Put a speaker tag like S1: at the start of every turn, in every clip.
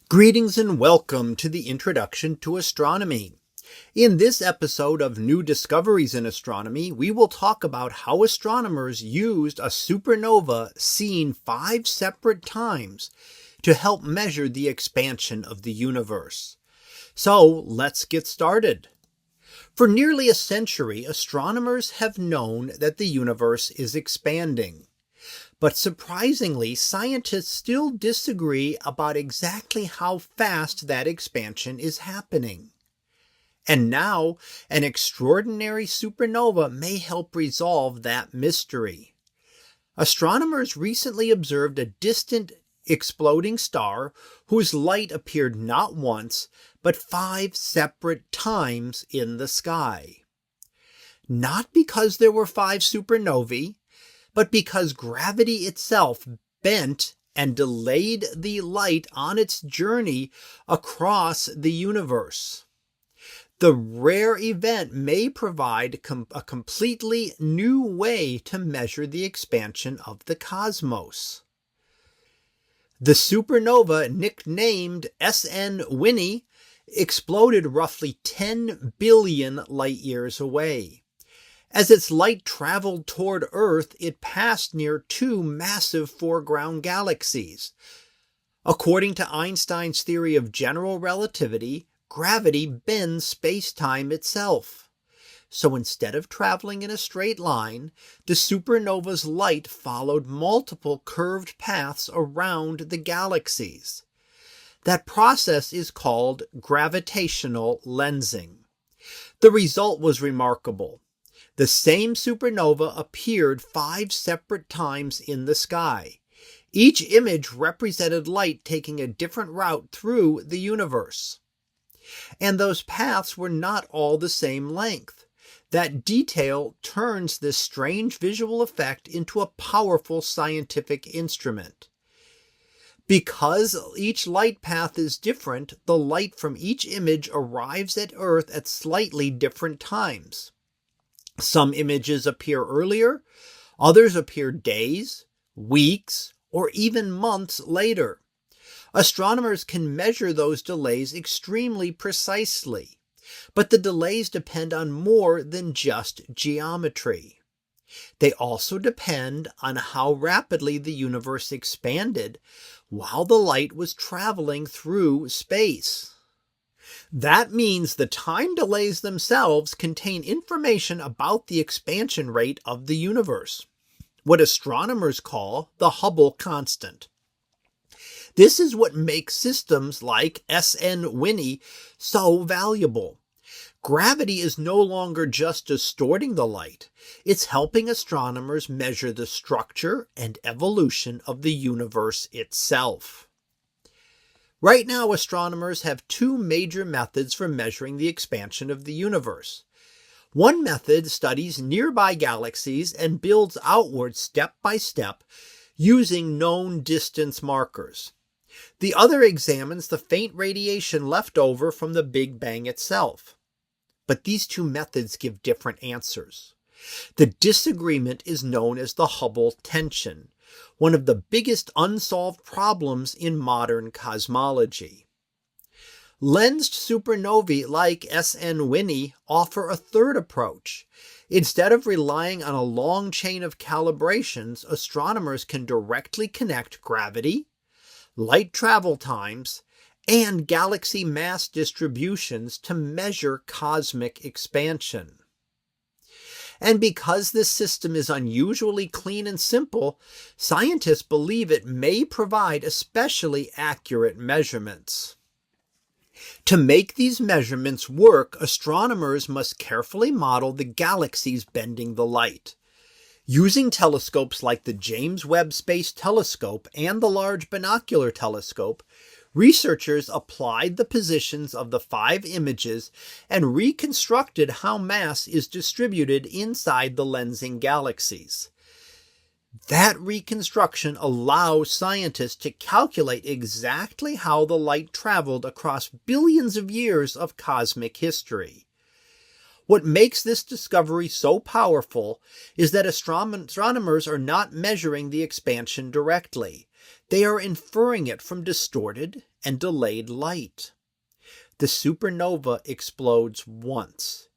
S1: Greetings and welcome to the Introduction to Astronomy. In this episode of New Discoveries in Astronomy, we will talk about how astronomers used a supernova seen 5 separate times to help measure the expansion of the universe. So let's get started. For nearly a century, astronomers have known that the universe is expanding. But surprisingly, scientists still disagree about exactly how fast that expansion is happening. And now, an extraordinary supernova may help resolve that mystery. Astronomers recently observed a distant exploding star whose light appeared not once, but 5 separate times in the sky. Not because there were 5 supernovae, but because gravity itself bent and delayed the light on its journey across the universe. The rare event may provide a completely new way to measure the expansion of the cosmos. The supernova, nicknamed SN Winnie, exploded roughly 10 billion light-years away. As its light traveled toward Earth, it passed near 2 massive foreground galaxies. According to Einstein's theory of general relativity, gravity bends space-time itself. So instead of traveling in a straight line, the supernova's light followed multiple curved paths around the galaxies. That process is called gravitational lensing. The result was remarkable. The same supernova appeared 5 separate times in the sky. Each image represented light taking a different route through the universe. And those paths were not all the same length. That detail turns this strange visual effect into a powerful scientific instrument. Because each light path is different, the light from each image arrives at Earth at slightly different times. Some images appear earlier, others appear days, weeks, or even months later. Astronomers can measure those delays extremely precisely, but the delays depend on more than just geometry. They also depend on how rapidly the universe expanded while the light was traveling through space. That means the time delays themselves contain information about the expansion rate of the universe, what astronomers call the Hubble constant. This is what makes systems like SN Winnie so valuable. Gravity is no longer just distorting the light, it's helping astronomers measure the structure and evolution of the universe itself. Right now, astronomers have 2 major methods for measuring the expansion of the universe. One method studies nearby galaxies and builds outward step by step using known distance markers. The other examines the faint radiation left over from the Big Bang itself. But these 2 methods give different answers. The disagreement is known as the Hubble tension, one of the biggest unsolved problems in modern cosmology. Lensed supernovae like SN Winnie offer a third approach. Instead of relying on a long chain of calibrations, astronomers can directly connect gravity, light travel times, and galaxy mass distributions to measure cosmic expansion. And because this system is unusually clean and simple, scientists believe it may provide especially accurate measurements. To make these measurements work, astronomers must carefully model the galaxies bending the light. Using telescopes like the James Webb Space Telescope and the Large Binocular Telescope, researchers applied the positions of the 5 images and reconstructed how mass is distributed inside the lensing galaxies. That reconstruction allows scientists to calculate exactly how the light traveled across billions of years of cosmic history. What makes this discovery so powerful is that astronomers are not measuring the expansion directly. They are inferring it from distorted and delayed light. The supernova explodes once.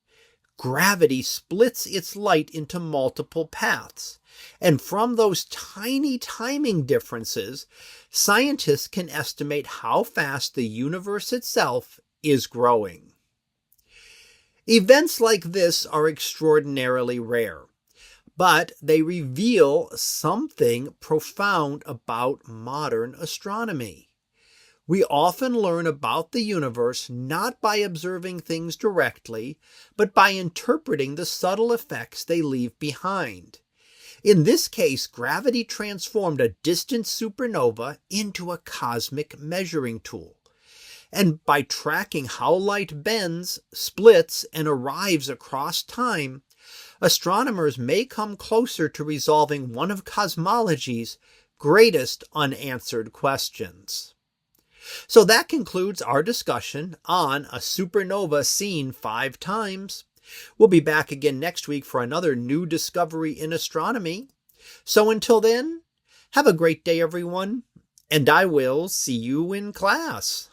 S1: Gravity splits its light into multiple paths, and from those tiny timing differences, scientists can estimate how fast the universe itself is growing. Events like this are extraordinarily rare, but they reveal something profound about modern astronomy. We often learn about the universe not by observing things directly, but by interpreting the subtle effects they leave behind. In this case, gravity transformed a distant supernova into a cosmic measuring tool. And by tracking how light bends, splits, and arrives across time, astronomers may come closer to resolving one of cosmology's greatest unanswered questions. So that concludes our discussion on a supernova seen 5 times. We'll be back again next week for another new discovery in astronomy. So until then, have a great day, everyone, and I will see you in class.